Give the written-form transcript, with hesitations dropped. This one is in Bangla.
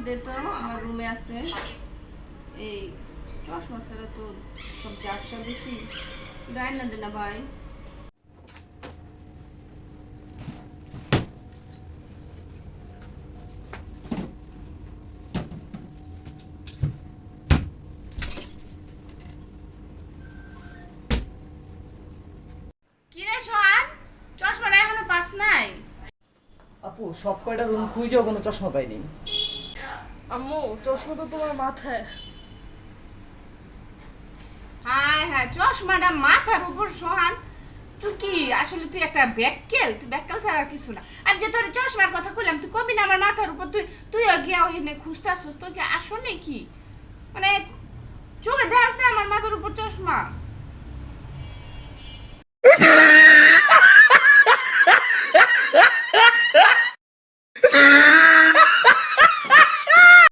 দে তো, আমার রুমে আছে। এই চশমা ছাড়া তো সব ঝাপসা দেখি, রান্না দে না ভাই। কিরে সোহান, চশমাটা এখনো পাস নাই? আপু সব কয়টা রুম খুঁজেও কোনো চশমা পাইনি। আম্মু চশমা তো তোমার মাথায়। হায় হায়, চশমাটা মাথার উপর সোহান? তুই কি আসলে তুই একটা ব্যাককেল? তুই ব্যাককেল ছাড়া আর কিছু না। আমি যে তোর চশমার কথা কইলাম, তুই কবি না আমার মাথার উপর? তুইও গিয়া ওখানে খুঁজতে আসছিস, তোর কি আসো নাকি? মানে চোখে দেখাস না আমার মাথার উপর চশমা?